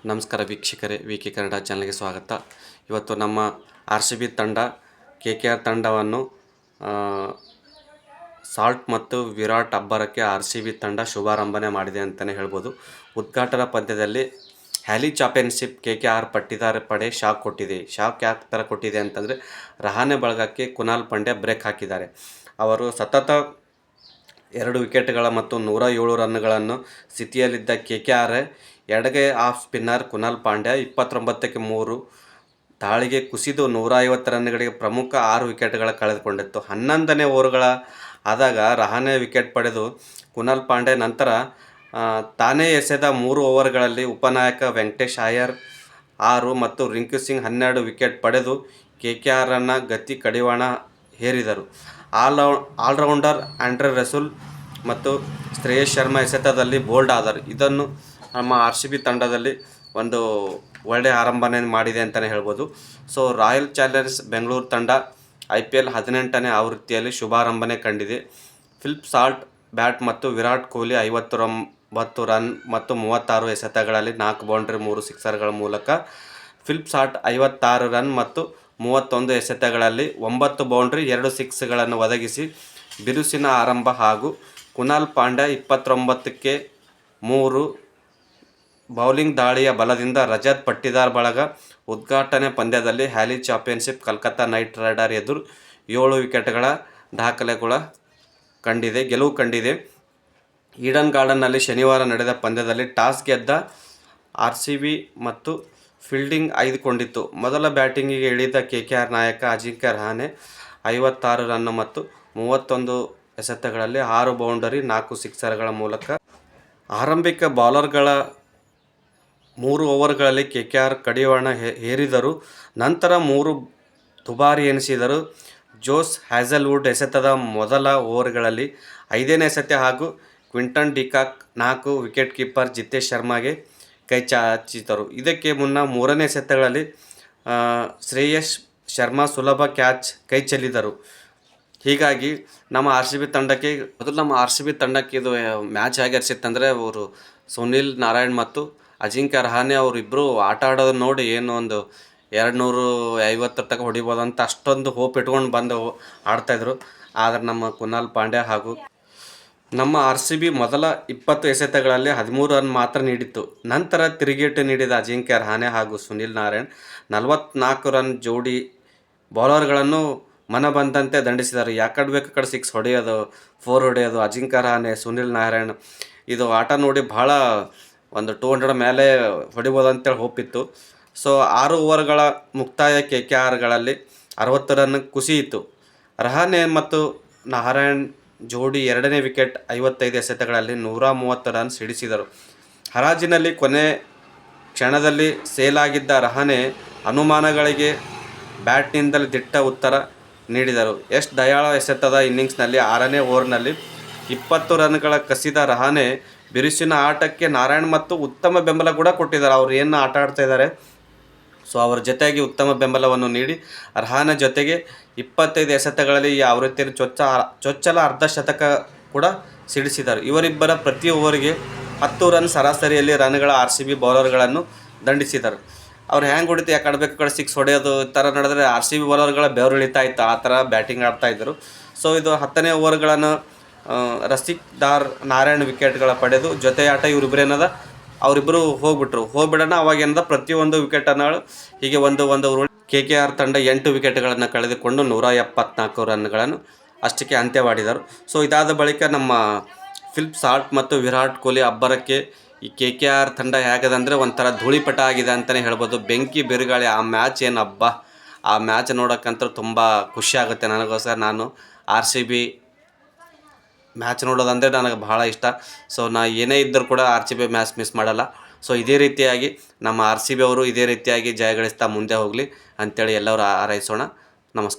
ನಮಸ್ಕಾರ ವೀಕ್ಷಕರೇ, ವಿಕೆ ಕನ್ನಡ ಚಾನಲ್ಗೆ ಸ್ವಾಗತ. ಇವತ್ತು ನಮ್ಮ RCB ತಂಡ KKR ತಂಡವನ್ನು ಸಾಲ್ಟ್ ಮತ್ತು ವಿರಾಟ್ ಅಬ್ಬರಕ್ಕೆ RCB ತಂಡ ಶುಭಾರಂಭನೆ ಮಾಡಿದೆ ಅಂತಲೇ ಹೇಳ್ಬೋದು. ಉದ್ಘಾಟನಾ ಪಂದ್ಯದಲ್ಲಿ ಹ್ಯಾಲಿ ಚಾಂಪಿಯನ್ಶಿಪ್ KKR ಪಟ್ಟಿದಾರ ಪಡೆ ಶಾಕ್ ಕೊಟ್ಟಿದೆ. ಶಾಕ್ ಯಾವ ಥರ ಕೊಟ್ಟಿದೆ ಅಂತಂದರೆ, ರಹಾನೆ ಬಳಗಕ್ಕೆ ಕುನಾಲ್ ಪಾಂಡ್ಯ ಬ್ರೇಕ್ ಹಾಕಿದ್ದಾರೆ. ಅವರು ಸತತ 2 ವಿಕೆಟ್ಗಳ ಮತ್ತು 107 ರನ್ಗಳನ್ನು ಸ್ಥಿತಿಯಲ್ಲಿದ್ದ KKR ಎಡಗೈ ಆಫ್ ಸ್ಪಿನ್ನರ್ ಕುನಾಲ್ ಪಾಂಡ್ಯ 29ಕ್ಕೆ 3 ದಾಳಿಗೆ ಕುಸಿದು 150 ರನ್ಗಳಿಗೆ ಪ್ರಮುಖ 6 ವಿಕೆಟ್ಗಳ ಕಳೆದುಕೊಂಡಿತ್ತು. 11ನೇ ಓವರ್ಗಳ ಆದಾಗ ರಹಾನೆ ವಿಕೆಟ್ ಪಡೆದು ಕುನಾಲ್ ಪಾಂಡ್ಯ ನಂತರ ತಾನೇ ಎಸೆದ 3 ಓವರ್ಗಳಲ್ಲಿ ಉಪನಾಯಕ ವೆಂಕಟೇಶ್ ಅಯ್ಯರ್ 6 ಮತ್ತು ರಿಂಕು ಸಿಂಗ್ 12 ವಿಕೆಟ್ ಪಡೆದು KKRನ ಗತಿ ಕಡಿವಾಣ ಹೇರಿದರು. ಆಲ್ರೌಂಡರ್ ಆಂಡ್ರೆ ರಸೂಲ್ ಮತ್ತು ಶ್ರೇಯಸ್ ಶರ್ಮಾ ಎಸೆತದಲ್ಲಿ ಬೋಲ್ಡ್ ಆದರು. ಇದನ್ನು ನಮ್ಮ RCB ತಂಡದಲ್ಲಿ ಒಂದು ಒಳ್ಳೆಯ ಆರಂಭನೆ ಮಾಡಿದೆ ಅಂತಲೇ ಹೇಳ್ಬೋದು. ಸೊ ರಾಯಲ್ ಚಾಲೆಂಜರ್ಸ್ ಬೆಂಗಳೂರು ತಂಡ IPL 18ನೇ ಆವೃತ್ತಿಯಲ್ಲಿ ಶುಭಾರಂಭನೆ ಕಂಡಿದೆ. ಫಿಲಿಪ್ ಸಾಲ್ಟ್ ಬ್ಯಾಟ್ ಮತ್ತು ವಿರಾಟ್ ಕೊಹ್ಲಿ 59 ರನ್ ಮತ್ತು 36 ಎಸೆತಗಳಲ್ಲಿ 4 ಬೌಂಡ್ರಿ 3 ಸಿಕ್ಸರ್ಗಳ ಮೂಲಕ ಫಿಲಿಪ್ ಸಾಲ್ಟ್ 56 ರನ್ ಮತ್ತು 31 ಎಸೆತಗಳಲ್ಲಿ 9 ಬೌಂಡ್ರಿ 2 ಸಿಕ್ಸ್ಗಳನ್ನು ಒದಗಿಸಿ ಬಿರುಸಿನ ಆರಂಭ ಹಾಗೂ ಕುನಾಲ್ ಪಾಂಡ್ಯ 29ಕ್ಕೆ 3 ಬೌಲಿಂಗ್ ದಾಳಿಯ ಬಲದಿಂದ ರಜತ್ ಪಟ್ಟಿದಾರ್ ಬಳಗ ಉದ್ಘಾಟನೆ ಪಂದ್ಯದಲ್ಲಿ ಹ್ಯಾಲಿ ಚಾಂಪಿಯನ್ಶಿಪ್ ಕೋಲ್ಕತ್ತಾ ನೈಟ್ ರೈಡರ್ ಎದುರು 7 ವಿಕೆಟ್ಗಳ ಗೆಲುವು ಕಂಡಿದೆ. ಈಡನ್ ಗಾರ್ಡನ್ನಲ್ಲಿ ಶನಿವಾರ ನಡೆದ ಪಂದ್ಯದಲ್ಲಿ ಟಾಸ್ ಗೆದ್ದ RCB ಮತ್ತು ಫೀಲ್ಡಿಂಗ್ ಆಯ್ದುಕೊಂಡಿತ್ತು. ಮೊದಲ ಬ್ಯಾಟಿಂಗಿಗೆ ಇಳಿದ KKR ನಾಯಕ ಅಜಿಂಕ್ಯ ರಹಾನೆ 56 ರನ್ ಮತ್ತು 31 ಎಸೆತಗಳಲ್ಲಿ 6 ಬೌಂಡರಿ 4 ಸಿಕ್ಸರ್ಗಳ ಮೂಲಕ ಆರಂಭಿಕ ಬೌಲರ್ಗಳ 3 ಓವರ್ಗಳಲ್ಲಿ KKR ಕಡಿವಾಣ ಹೇರಿದರು. ನಂತರ 3 ದುಬಾರಿ ಎನಿಸಿದರು. ಜೋಸ್ ಹ್ಯಾಜಲ್ವುಡ್ ಎಸೆತದ ಮೊದಲ ಓವರ್ಗಳಲ್ಲಿ 5ನೇ ಎಸೆತ ಹಾಗೂ Quinton de Kock 4 wicket keeper Jitesh ಶರ್ಮಾಗೆ ಕೈಚಾಚಿದರು. ಇದಕ್ಕೆ ಮುನ್ನ 3ನೇ ಎಸೆತಗಳಲ್ಲಿ ಶ್ರೇಯಸ್ ಶರ್ಮಾ ಸುಲಭ ಕ್ಯಾಚ್ ಕೈಚೆಲ್ಲಿದರು. ಹೀಗಾಗಿ ನಮ್ಮ RCB ತಂಡಕ್ಕೆ ಇದು ಮ್ಯಾಚ್ ಹೇಗೆ ಅನಿಸಿತ್ತಂದರೆ, ಅವರು ಸುನಿಲ್ ನಾರಾಯಣ್ ಮತ್ತು ಅಜಿಂಕ್ಯ ರಹಾನೆ ಅವರಿಬ್ಬರು ಆಟ ಆಡೋದು ನೋಡಿ ಏನು ಒಂದು 250 ತನಕ ಹೊಡಿಬೋದಂತ ಅಷ್ಟೊಂದು ಹೋಪ್ ಇಟ್ಕೊಂಡು ಬಂದು ಆಡ್ತಾಯಿದ್ರು. ಆದರೆ ನಮ್ಮ ಕುನಾಲ್ ಪಾಂಡ್ಯ ಹಾಗೂ ನಮ್ಮ RCB ಮೊದಲ 20 ಎಸೆತಗಳಲ್ಲಿ 13 ರನ್ ಮಾತ್ರ ನೀಡಿತ್ತು. ನಂತರ ತಿರುಗೇಟು ನೀಡಿದ ಅಜಿಂಕ್ಯ ರಹಾನೆ ಹಾಗೂ ಸುನಿಲ್ ನಾರಾಯಣ್ 44 ರನ್ ಜೋಡಿ ಬೌಲರ್ಗಳನ್ನು ಮನಬಂದಂತೆ ದಂಡಿಸಿದರು. ಯಾಕಡೆ ಬೇಕು ಕಡೆ 6 ಹೊಡೆಯೋದು, 4 ಹೊಡೆಯೋದು. ಅಜಿಂಕ್ಯ ರಹಾನೆ, ಸುನಿಲ್ ನಾರಾಯಣ್ ಇದು ಆಟ ನೋಡಿ ಭಾಳ ಒಂದು 200 ಮೇಲೆ ಹೊಡಿಬೋದಂತೇಳಿ ಹೋಪಿತ್ತು. ಸೊ 6 ಓವರ್ಗಳ ಮುಕ್ತಾಯ KKRಗಳಲ್ಲಿ 60 ರನ್ ಕುಸಿಯಿತು. ರಹಾನೆ ಮತ್ತು ನಾರಾಯಣ್ ಜೋಡಿ 2ನೇ ವಿಕೆಟ್ 55 ಎಸೆತಗಳಲ್ಲಿ 130 ರನ್ ಸಿಡಿಸಿದರು. ಹರಾಜಿನಲ್ಲಿ ಕೊನೆ ಕ್ಷಣದಲ್ಲಿ ಸೇಲಾಗಿದ್ದ ರಹಾನೆ ಅನುಮಾನಗಳಿಗೆ ಬ್ಯಾಟ್ನಿಂದಲೇ ದಿಟ್ಟ ಉತ್ತರ ನೀಡಿದರು. ಎಸ್ ದಯಾಳ ಎಸೆತದ ಇನ್ನಿಂಗ್ಸ್ನಲ್ಲಿ 6ನೇ ಓವರ್ನಲ್ಲಿ 20 ರನ್ಗಳ ಕಸಿದ ರಹಾನೆ ಬಿರುಸಿನ ಆಟಕ್ಕೆ ನಾರಾಯಣ್ ಮತ್ತು ಉತ್ತಮ ಬೆಂಬಲ ಕೂಡ ಕೊಟ್ಟಿದ್ದಾರೆ. ಅವರು ಏನು ಆಟ ಆಡ್ತಾ ಇದ್ದಾರೆ, ಸೊ ಅವರ ಜೊತೆಗೆ ಉತ್ತಮ ಬೆಂಬಲವನ್ನು ನೀಡಿ ರಹಾನೆ ಜೊತೆಗೆ 25 ಎಸೆತಗಳಲ್ಲಿ ಈ ಆವೃತ್ತಿಯಲ್ಲಿ ಚೊಚ್ಚಲ ಅರ್ಧ ಶತಕ ಕೂಡ ಸಿಡಿಸಿದರು. ಇವರಿಬ್ಬರ ಪ್ರತಿ ಓವರಿಗೆ 10 ರನ್ ಸರಾಸರಿಯಲ್ಲಿ ರನ್ಗಳ RCB ಬೌಲರ್ಗಳನ್ನು ದಂಡಿಸಿದರು. ಅವ್ರು ಹೆಂಗೆ ಹೊಡಿತು, ಯಾಕೆ ಆಡಬೇಕು ಕಡೆ 6 ಹೊಡೆಯೋದು ಈ ಥರ ನಡೆದ್ರೆ RCB ಬೌಲರ್ಗಳ ಬೆವರು ಇಳಿತಾ ಇತ್ತು. ಆ ಥರ ಬ್ಯಾಟಿಂಗ್ ಆಡ್ತಾಯಿದ್ದರು. ಸೊ ಇದು 10ನೇ ಓವರ್ಗಳನ್ನು ರಸಿಕ್ ದಾರ್ ನಾರಾಯಣ್ ವಿಕೆಟ್ಗಳ ಪಡೆದು ಜೊತೆ ಆಟ ಇವರಿಬ್ಬರೇನದ ಅವರಿಬ್ಬರು ಹೋಗ್ಬಿಡೋಣ ಅವಾಗೇನದ ಪ್ರತಿಯೊಂದು ವಿಕೆಟನ್ನು ಹೀಗೆ ಒಂದು KKR ತಂಡ 8 ವಿಕೆಟ್ಗಳನ್ನು ಕಳೆದುಕೊಂಡು 174 ರನ್ಗಳನ್ನು ಅಷ್ಟಕ್ಕೆ ಅಂತ್ಯವಾಡಿದರು. ಸೊ ಇದಾದ ಬಳಿಕ ನಮ್ಮ ಫಿಲಿಪ್ ಸಾಲ್ಟ್ ಮತ್ತು ವಿರಾಟ್ ಕೊಹ್ಲಿ ಅಬ್ಬರಕ್ಕೆ ಈ KKR ತಂಡ ಹೇಗದಂದರೆ ಒಂಥರ ಧೂಳಿಪಟ ಆಗಿದೆ ಅಂತಲೇ ಹೇಳ್ಬೋದು. ಬೆಂಕಿ ಬಿರುಗಾಳಿ ಆ ಮ್ಯಾಚ್ ಏನು ಹಬ್ಬ, ಆ ಮ್ಯಾಚ್ ನೋಡೋಕ್ಕಂತೂ ತುಂಬ ಖುಷಿ ಆಗುತ್ತೆ ನನಗೋಸ್ಕರ. ನಾನು RCB ಮ್ಯಾಚ್ ನೋಡೋದಂದರೆ ನನಗೆ ಭಾಳ ಇಷ್ಟ. ಸೊ ನಾ ಏನೇ ಇದ್ದರೂ ಕೂಡ RCB ಮ್ಯಾಚ್ ಮಿಸ್ ಮಾಡಲ್ಲ. ಸೊ ಇದೇ ರೀತಿಯಾಗಿ ನಮ್ಮ RCB ಅವರು ಇದೇ ರೀತಿಯಾಗಿ ಜಯಗಳಿಸ್ತಾ ಮುಂದೆ ಹೋಗಲಿ ಅಂಥೇಳಿ ಎಲ್ಲರೂ ಹಾರೈಸೋಣ. ನಮಸ್ಕಾರ.